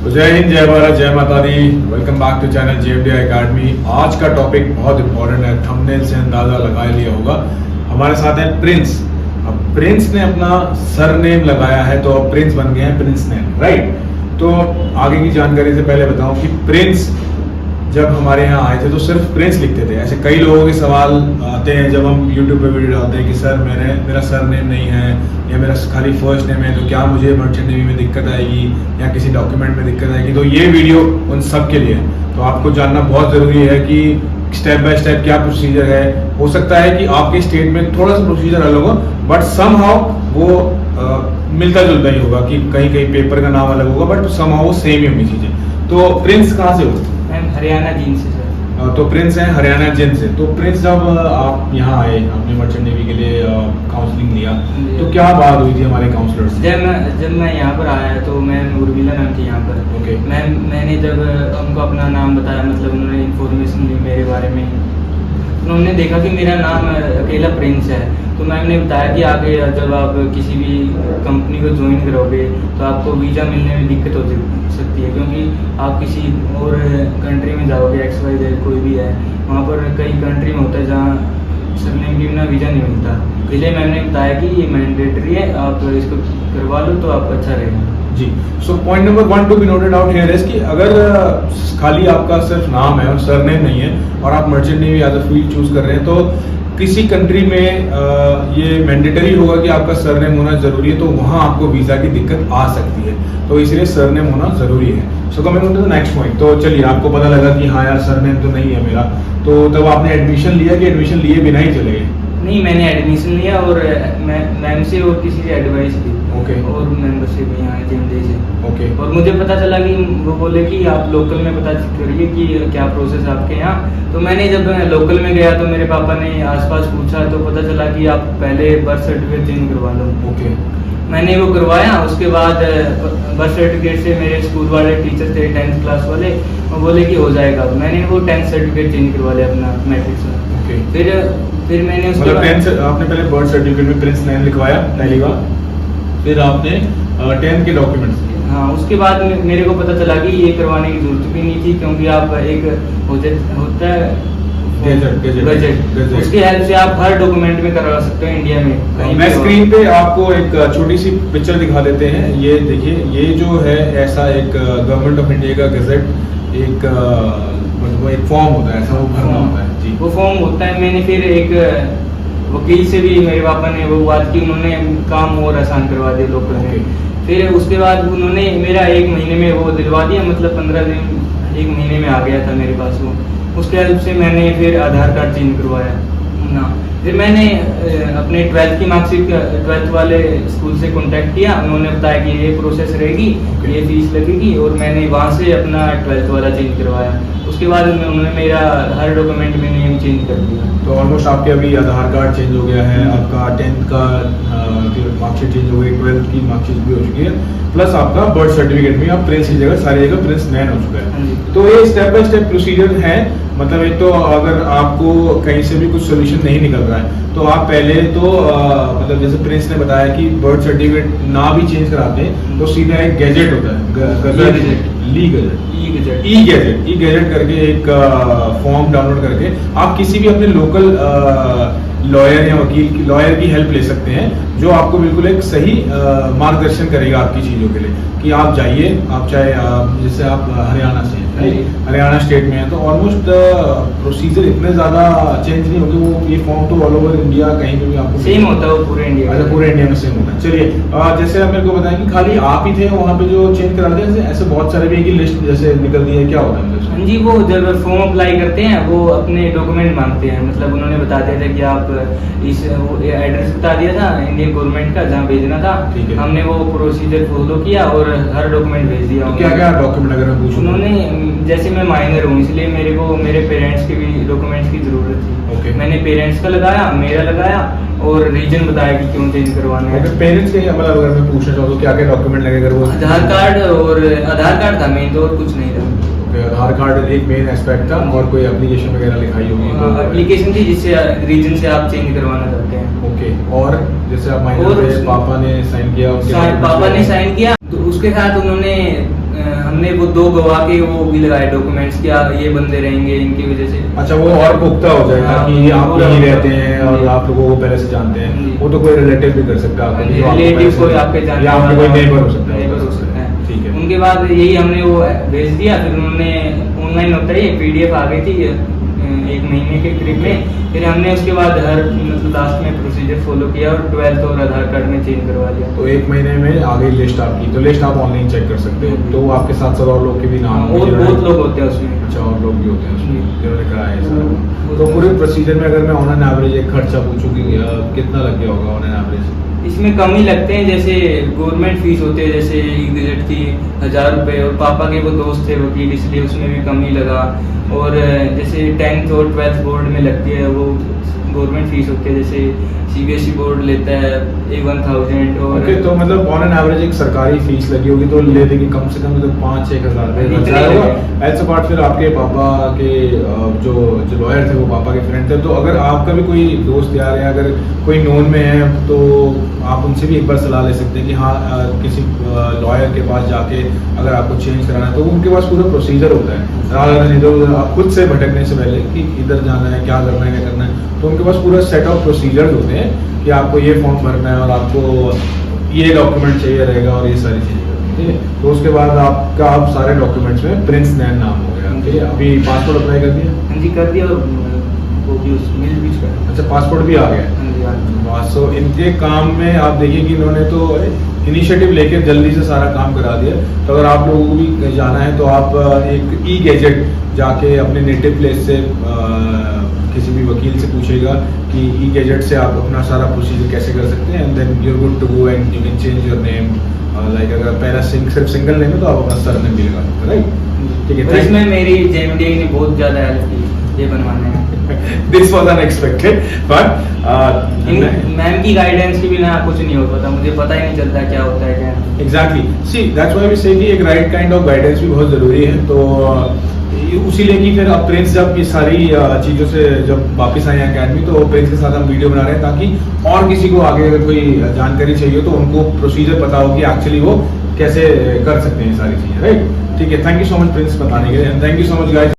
तो जय हिंद, जय भारत, जय Mata Di. Welcome back to channel JMDI academy. आज का टॉपिक बहुत इंपॉर्टेंट है, थंबनेल से अंदाजा लगा लिया होगा। हमारे साथ है प्रिंस। अब प्रिंस ने अपना सरनेम लगाया है तो अब प्रिंस बन गए हैं प्रिंस नेम, राइट। तो आगे की जानकारी से पहले बताऊं कि प्रिंस जब हमारे यहाँ आए थे तो सिर्फ प्रिंस लिखते थे। ऐसे कई लोगों के सवाल आते हैं जब हम यूट्यूब पे वीडियो डालते हैं कि सर मेरा सरनेम नहीं है या मेरा खाली फर्स्ट नेम है, तो क्या मुझे मर्चेंट नेवी में दिक्कत आएगी या किसी डॉक्यूमेंट में दिक्कत आएगी। तो ये वीडियो उन सब के लिए है। तो आपको जानना बहुत ज़रूरी है कि स्टेप बाय स्टेप क्या प्रोसीजर है। हो सकता है कि आपके स्टेट में थोड़ा सा प्रोसीजर अलग हो, बट समहाउ वो मिलता जुलता ही होगा कि कहीं कहीं पेपर का नाम अलग होगा, बट समहाउ वो सेम ही होनी चीज़ें। तो प्रिंस कहाँ से हो? हरियाणा जींद से सर। तो प्रिंस है हरियाणा जींद से। तो प्रिंस जब आप यहाँ आए, आपने मर्चेंट नेवी के लिए काउंसलिंग लिया, तो क्या बात हुई थी हमारे काउंसलर से? जब मैं यहाँ पर आया तो मैं उर्मिला मैम थी यहाँ पर। ओके। मैंने जब उनको अपना नाम बताया, मतलब उन्होंने इन्फॉर्मेशन दी मेरे बारे में। उन्होंने देखा कि मेरा नाम अकेला प्रिंस है, तो मैम ने बताया कि आगे जब आप किसी भी कंपनी को ज्वाइन करोगे तो आपको वीज़ा मिलने में दिक्कत हो सकती है, क्योंकि आप किसी और कंट्री में जाओगे, XYZ कोई भी है, वहाँ पर कई कंट्री में होता है जहाँ सरनेम के बिना वीज़ा नहीं मिलता। इसलिए मैम ने बताया कि ये मैंडेटरी है, आप इसको करवा लो तो आप अच्छा रहेगा। जी। So point number 1 to be noted out here is कि अगर खाली आपका सिर्फ नाम है और सरनेम नहीं है और आप merchant navy as a field choose कर रहे हैं, तो किसी कंट्री में ये मैंडेटरी होगा कि आपका सरनेम होना जरूरी है, तो वहाँ आपको वीज़ा की दिक्कत आ सकती है। तो इसलिए सरनेम होना जरूरी है। So coming to the next point, तो चलिए आपको पता लगा कि हाँ यार सरनेम तो नहीं है मेरा, तो तब आपने एडमिशन लिया कि एडमिशन लिए बिना ही चले गए? नहीं, मैंने एडमिशन लिया और मैम से और किसी से एडवाइस ली। ओके। और मेंबरशिप भी यहाँ JMDI से। ओके। और मुझे पता चला कि वो बोले कि आप लोकल में पता करिए कि क्या प्रोसेस आपके यहाँ। तो मैंने जब लोकल में गया तो मेरे पापा ने आसपास पूछा तो पता चला कि आप पहले बर्थ सर्टिफिकेट चेंज करवा लो। ओके। मैंने वो करवाया। उसके बाद बर्थ सर्टिफिकेट से मेरे स्कूल वाले टीचर थे 10th क्लास वाले, वो बोले कि हो जाएगा। मैंने वो 10th सर्टिफिकेट चेंज करवा लिया अपना मैट्रिक से। ओके। फिर मैंने उसके मतलब बाद 10th आपने पहले बर्थ सर्टिफिकेट में प्रिंस नेम लिखवाया पहली बार, फिर आपने 10th के डॉक्यूमेंट्स। हाँ, उसके बाद मेरे को पता चला कि ये करवाने की जरूरत भी नहीं थी, क्योंकि आप एक होता है गजट, उसकी हेल्प से आप हर डॉक्यूमेंट में करवा सकते हो इंडिया में। मैं स्क्रीन पे आपको एक छोटी सी पिक्चर दिखा देते हैं। ये देखिए, ये जो है ऐसा एक गवर्नमेंट ऑफ इंडिया का गजट एक मतलब एक फॉर्म होता है, ऐसा वो भरना होता है जी। वो फॉर्म होता है। मैंने फिर एक वकील से भी मेरे पापा ने वो बात की, उन्होंने काम और आसान करवा दिया लोकल में। फिर उसके बाद उन्होंने मेरा 1 महीने में वो दिलवा दिया, मतलब 15 दिन 1 महीने में आ गया था मेरे पास वो। उसके हेल्प से मैंने फिर आधार कार्ड चेंज करवाया ना। फिर मैंने अपने 12th की मार्कशीट 12th वाले स्कूल से कांटेक्ट किया। उन्होंने बताया कि ये प्रोसेस रहेगी, ये फीस लगेगी, और मैंने वहाँ से अपना 12th वाला चेंज करवाया। उसके बाद उन्होंने मेरा हर डॉक्यूमेंट में नेम चेंज कर दिया। तो ऑलमोस्ट आपके अभी आधार कार्ड चेंज हो गया है, आपका 10th का मार्कशीट चेंज हो गई, 12th की मार्कशीट भी हो चुकी है, प्लस आपका बर्थ सर्टिफिकेट भी आप प्रिंस की जगह सारी जगह प्रिंस नैन हो चुका है। तो ये स्टेप बाय स्टेप प्रोसीजर है। मतलब एक तो अगर आपको कहीं से भी कुछ सोल्यूशन नहीं निकल रहा है तो आप पहले तो मतलब जैसे प्रिंस ने बताया कि बर्थ सर्टिफिकेट ना भी चेंज कराते हैं तो सीधा एक गैजेट होता है, ई गैजेट करके एक फॉर्म डाउनलोड करके आप किसी भी अपने लोकल लॉयर या लॉयर की हेल्प ले सकते हैं, जो आपको बिल्कुल एक सही मार्गदर्शन करेगा आपकी चीज़ों के लिए कि आप जाइए, आप चाहे जैसे आप हरियाणा से हैं, हरियाणा स्टेट में है, तो ऑलमोस्ट प्रोसीजर इतने ज़्यादा चेंज नहीं होते। वो ये फॉर्म तो ऑल ओवर इंडिया कहीं पे भी आपको सेम होता है, वो पूरे इंडिया। अच्छा, पूरे इंडिया में सेम होता है। चलिए, जैसे आप मेरे को बताएं कि खाली आप ही थे वहाँ पे जो चेंज कराते हैं, ऐसे बहुत सारे भी की लिस्ट जैसे निकलती है, क्या होता है? हाँ जी, वो जब फॉर्म अप्लाई करते हैं वो अपने डॉक्यूमेंट मांगते हैं। मतलब उन्होंने बता दिया था कि आप वो एड्रेस बता दिया था इंडियन गवर्नमेंट का जहाँ भेजना था। हमने वो प्रोसीजर फॉलो किया और हर डॉक्यूमेंट भेज दिया। तो क्या क्या डॉक्यूमेंट अगर मैं पूछूं? उन्होंने, जैसे मैं माइनर हूँ इसलिए मेरे को मेरे पेरेंट्स के भी डॉक्यूमेंट्स की जरूरत थी। मैंने पेरेंट्स का लगाया, मेरा लगाया, और रीजन बताया कि क्यों चेंज करवाना है। पेरेंट्स के मतलब अगर मैं पूछना चाहूँ तो क्या क्या डॉक्यूमेंट लगेगा? वो आधार कार्ड था मेन, तो और कुछ नहीं था। आधार कार्ड एक मेन एस्पेक्ट था, और कोई एप्लीकेशन वगैरह लिखाई होगी? एप्लीकेशन थी जिससे रीजन से आप चेंज करवाना चाहते हैं। ओके। और जैसे आप माइनर थे, पापा ने साइन किया? पापा ने साइन किया, तो उसके साथ उन्होंने हमने वो 2 गवाह के वो भी लगाए डॉक्यूमेंट्स क्या ये बंदे रहेंगे इनकी वजह से। अच्छा, वो और पुख्ता हो जाएगा हाँ, कि आप पूरा यहीं पुख्ता। रहते हैं और जी। आप लोगों को पहले से जानते हैं, जी। वो तो कोई रिलेटिव भी कर सकता है आपको, जो आपको रिलेटिव पहले कोई से- आपके जानने या आपके कोई वाला नेबर हो सकता है, neighbor हो सकता है। ठीक है। उनके बाद यही हमने वो भेज दिया, फिर उन्होंने ऑनलाइन होता है ये PDF आ गई थी 1 महीने के करीब में। फिर हमने उसके बाद हर मतलब लास्ट में प्रोसीजर फॉलो किया और 12th और आधार कार्ड में चेंज करवा लिया। तो 1 महीने में आ गई लिस्ट आपकी, तो लिस्ट आप ऑनलाइन चेक कर सकते हो, तो आपके साथ साथ और लोग के भी नाम हाँ, होंगे और जिन्होंने- बहुत लोग होते हैं उसमें। अच्छा, और लोग भी होते हैं उसमें जी। जिन्होंने कराया है वो- सारा। तो पूरे प्रोसीजर में अगर मैं ऑन एन एवरेज एक खर्चा पूछूं कि कितना लग गया होगा ऑन एन एवरेज? इसमें कम ही लगते हैं, जैसे गवर्नमेंट फीस होती है जैसे गजट की 1000 रुपये, और पापा के वो दोस्त थे वकील इसलिए उसमें भी कम ही लगा। और जैसे 10th और 12th बोर्ड में लगती है वो गवर्नमेंट फीस होती है, जैसे CBSE बोर्ड लेता है 1000 और ओके, तो मतलब ऑन एन एवरेज एक सरकारी फीस लगी होगी तो ले देगी कम से कम तो 5-6 हज़ार रुपये इतने खर्चा होगा। लगे। एज पार्ट फिर आपके पापा के जो लॉयर थे वो पापा के फ्रेंड थे, तो अगर आपका भी कोई दोस्त यार है, अगर कोई नोन में है तो आप उनसे भी एक बार सलाह ले सकते हैं कि हाँ किसी लॉयर के पास जाके अगर आपको चेंज कराना है तो उनके पास पूरा प्रोसीजर होता है, rather इधर उधर आप खुद से भटकने से पहले कि इधर जाना है, क्या करना है, क्या करना है, तो उनके पास पूरा सेट ऑफ प्रोसीजर्स होते हैं कि आपको ये फॉर्म भरना है और आपको ये डॉक्यूमेंट चाहिए रहेगा और ये सारी चीज़ें, ठीक है। तो उसके बाद आपका आप सारे डॉक्यूमेंट्स में प्रिंस नैन नाम हो गया, ठीक है। अभी पासपोर्ट अप्लाई कर दिया? हाँ जी कर दिया, और वो भी उस मिल भी चुका है। अच्छा, पासपोर्ट भी आ गया। हाँ जी, हाँ जी। वाह, सो इनके काम में आप देखिए कि इन्होंने तो इनिशिएटिव लेके जल्दी से सारा काम करा दिया। तो अगर आप लोगों को भी जाना है तो आप एक ई-गैजेट जाके अपने नेटिव प्लेस से किसी भी वकील से पूछेगा कि ई-गैजेट से आप अपना सारा प्रोसीजर कैसे कर सकते हैं, and then you are good to go and you can change your name. Like अगर पहला सिर्फ सिंगल नेम है तो आप अपना सरनेम भी लगा सकते हैं, राइट? ठीक है, और इसमें मेरी JMDA ने बहुत ज़्यादा हेल्प की ये बनवाने में। This was unexpected, but ma'am की गाइडेंस के बिना कुछ नहीं हो पाता, मुझे पता ही नहीं चलता क्या होता है क्या नहीं। Exactly, see that's why we say कि एक राइट काइंड ऑफ गाइडेंस भी बहुत ज़रूरी है। तो उसी लेके फिर अब प्रिंस जब ये सारी चीज़ों से जब वापस आए अकेडमी तो प्रिंस के साथ हम वीडियो बना रहे हैं ताकि और किसी को आगे अगर कोई जानकारी चाहिए तो उनको प्रोसीजर पता हो कि एक्चुअली वो कैसे कर सकते हैं ये सारी चीज़ें, राइट? ठीक है, thank you so much Prince बताने के लिए, and thank you so much guys.